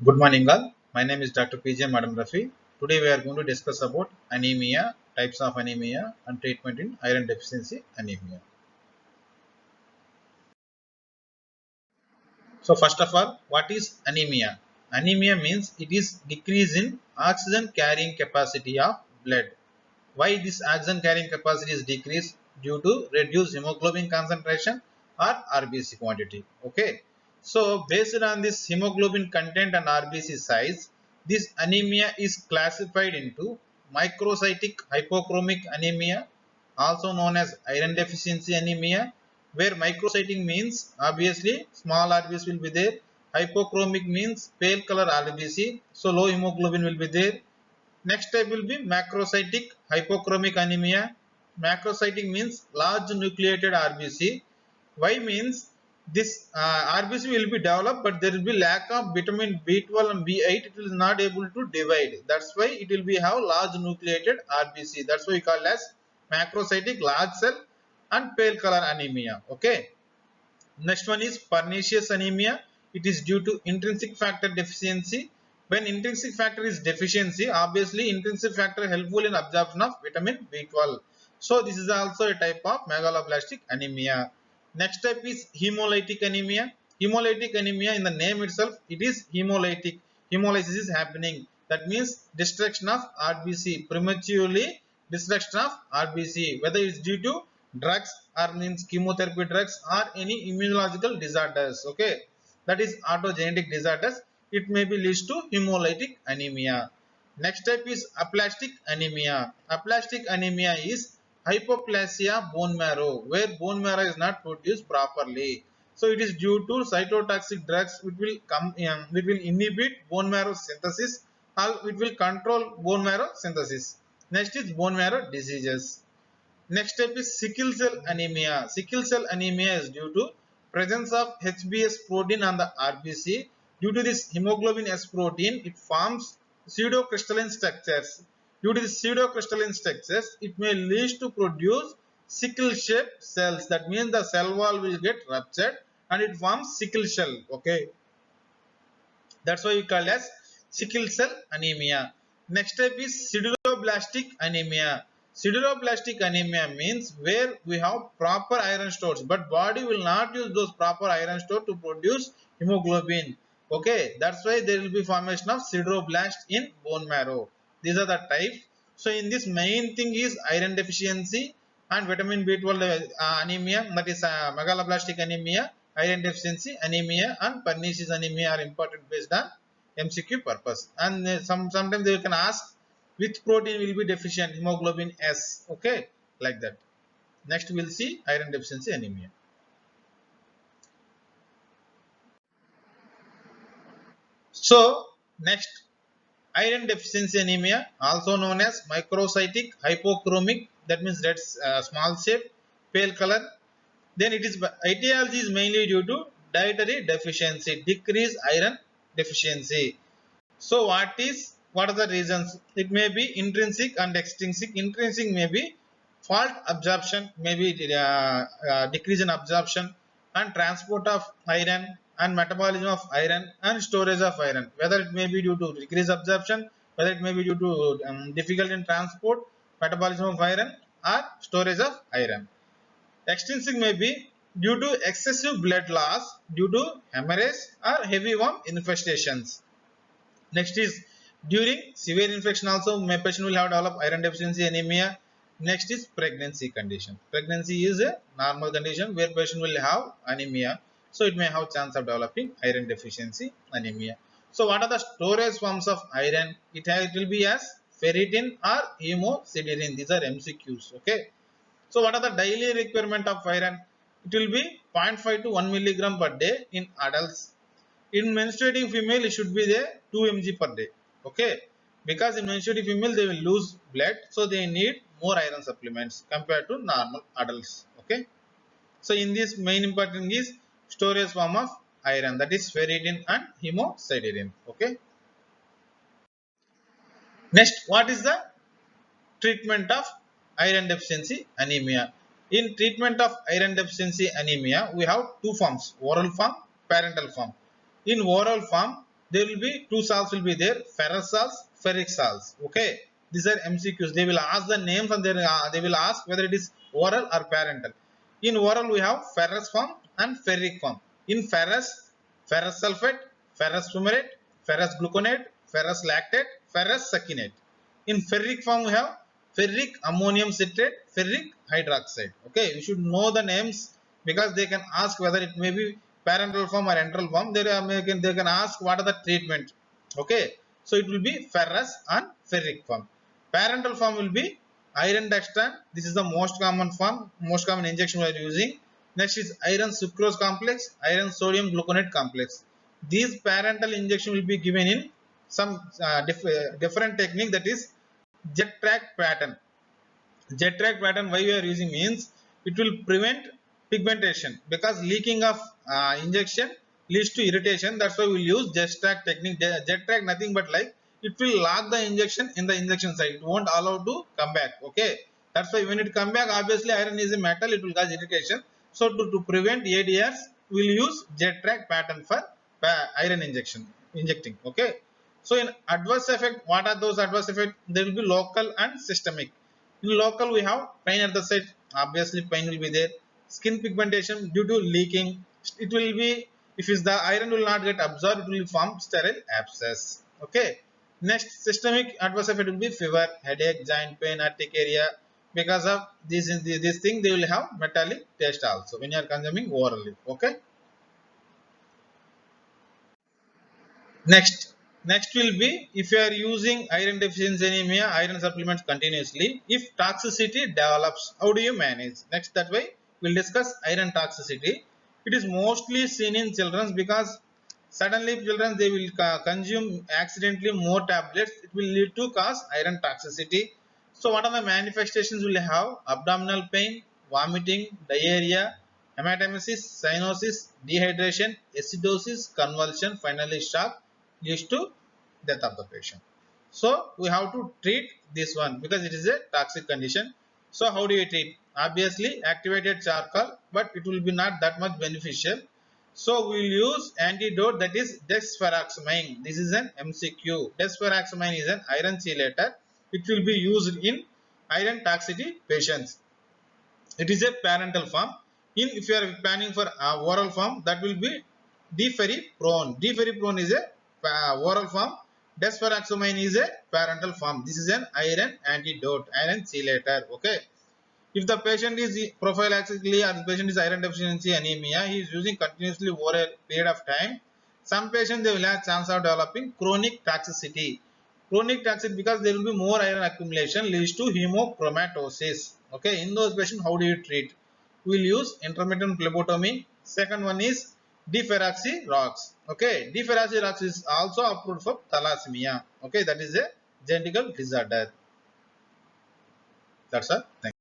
Good morning all. My name is Dr. PJ Madam Rafi. Today we are going to discuss about anemia, types of anemia and treatment in iron deficiency anemia. So first of all, what is anemia? Anemia means it is decrease in oxygen carrying capacity of blood. Why this oxygen carrying capacity is decreased? Due to reduced hemoglobin concentration or RBC quantity. Okay. So based on this hemoglobin content and RBC size, this anemia is classified into microcytic hypochromic anemia, also known as iron deficiency anemia, where microcytic means obviously small RBC will be there. Hypochromic means pale color RBC, so low hemoglobin will be there. Next type will be macrocytic hypochromic anemia. Macrocytic means large nucleated RBC. Why means this RBC will be developed, but there will be lack of vitamin B12 and B8. It will not able to divide. That's why it will be have large nucleated RBC. That's why we call as macrocytic large cell and pale color anemia. Okay. Next one is pernicious anemia. It is due to intrinsic factor deficiency. When intrinsic factor is deficiency, obviously intrinsic factor helpful in absorption of vitamin B12. So this is also a type of megaloblastic anemia. Next type is hemolytic anemia. Hemolytic anemia, in the name itself, it is hemolytic. Hemolysis is happening. That means destruction of RBC, prematurely destruction of RBC, whether it is due to drugs or means chemotherapy drugs or any immunological disorders. Okay, that is autogenetic disorders. It may be leads to hemolytic anemia. Next type is aplastic anemia. Aplastic anemia is hypoplasia bone marrow, where bone marrow is not produced properly. So it is due to cytotoxic drugs which will which will inhibit bone marrow synthesis, or it will control bone marrow synthesis. Next is bone marrow diseases. Next step is sickle cell anemia. Sickle cell anemia is due to presence of HbS protein on the RBC. Due to this hemoglobin S protein, it forms pseudocrystalline structures. Due to the pseudocrystalline structures, it may lead to produce sickle-shaped cells. That means the cell wall will get ruptured and it forms sickle cell. Okay, that's why we call as sickle cell anemia. Next type is sideroblastic anemia. Sideroblastic anemia means where we have proper iron stores, but body will not use those proper iron stores to produce hemoglobin. Okay, that's why there will be formation of sideroblast in bone marrow. These are the types. So in this, main thing is iron deficiency and vitamin B12 anemia, that is megaloblastic anemia, iron deficiency anemia and pernicious anemia are important based on MCQ purpose. And sometimes they can ask which protein will be deficient, hemoglobin S. Okay, like that. Next we will see iron deficiency anemia. So next, iron deficiency anemia, also known as microcytic hypochromic, that means red small shape, pale color. Then it is etiology is mainly due to dietary deficiency, decreased iron deficiency. So what are the reasons? It may be intrinsic and extrinsic. Intrinsic may be fault absorption, maybe decrease in absorption and transport of iron and metabolism of iron and storage of iron. Whether it may be due to decreased absorption, whether it may be due to difficulty in transport, metabolism of iron or storage of iron. Extrinsic may be due to excessive blood loss due to hemorrhage or heavy worm infestations. Next is during severe infection also my patient will have developed iron deficiency anemia. Next is pregnancy condition. Pregnancy is a normal condition where patient will have anemia. So it may have chance of developing iron deficiency anemia. So what are the storage forms of iron? It will be as ferritin or hemosiderin. These are MCQs. Okay. So what are the daily requirement of iron? It will be 0.5 to 1 milligram per day in adults. In menstruating female, it should be there 2 mg per day. Okay, because in menstruating female they will lose blood, so they need more iron supplements compared to normal adults. Okay, so in this, main important is storage form of iron, that is ferritin and hemosiderin. Okay, next, what is the treatment of iron deficiency anemia? In treatment of iron deficiency anemia, we have two forms: oral form, parenteral form. In oral form, there will be two salts will be there, ferrous salts, ferric salts. Okay, these are MCQs. They will ask the names and they will ask whether it is oral or parental. In oral we have ferrous form and ferric form. In ferrous, ferrous sulfate, ferrous fumarate, ferrous gluconate, ferrous lactate, ferrous succinate. In ferric form we have ferric ammonium citrate, ferric hydroxide. Okay, you should know the names because they can ask whether it may be parental form or enteral form. They can ask what are the treatment. Okay, so it will be ferrous and ferric form. Parental form will be iron dextran. This is the most common form, most common injection we are using. Next is iron sucrose complex, iron sodium gluconate complex. These parental injection will be given in some different technique, that is jet track pattern. Jet track pattern why we are using means it will prevent pigmentation, because leaking of injection leads to irritation. That's why we will use jet track technique. Jet track nothing but like it will lock the injection in the injection site. It won't allow to come back. Okay, that's why when it come back, obviously iron is a metal, it will cause irritation. So to prevent ADRs, we will use jet track pattern for iron injecting. Okay, so in adverse effect, what are those adverse effects? There will be local and systemic. In local, we have pain at the site. Obviously, pain will be there. Skin pigmentation due to leaking. It will be, if it's the iron will not get absorbed, it will form sterile abscess. Okay. Next, systemic adverse effect will be fever, headache, joint pain, urticaria. Because of this thing, they will have metallic taste also when you are consuming orally. Okay. Next will be if you are using iron deficiency anemia, iron supplements continuously. If toxicity develops, how do you manage? Next, that way we'll discuss iron toxicity. It is mostly seen in children because suddenly children they will consume accidentally more tablets. It will lead to cause iron toxicity. So what are the manifestations? Will have abdominal pain, vomiting, diarrhea, hematemesis, cyanosis, dehydration, acidosis, convulsion, finally shock, leads to death of the patient. So we have to treat this one because it is a toxic condition. So how do you treat? Obviously activated charcoal, but it will be not that much beneficial. So we will use antidote, that is desferroxamine. This is an MCQ. Desferroxamine is an iron chelator. It will be used in iron toxicity patients. It is a parental form. In if you are planning for oral form, that will be deferriprone. Deferriprone is a oral form. Desferroxamine is a parental form. This is an iron antidote, iron chelator. Okay. If the patient is prophylaxically or the patient is iron deficiency anemia, he is using continuously over a period of time. Some patients they will have chance of developing chronic toxicity. Chronic toxicity because there will be more iron accumulation leads to hemochromatosis. Okay, in those patients, how do you treat? We will use intermittent phlebotomy. Second one is deferroxyrox. Okay, deferroxyrox is also approved for thalassemia. Okay, that is a genetic disorder. That's all. Thank you.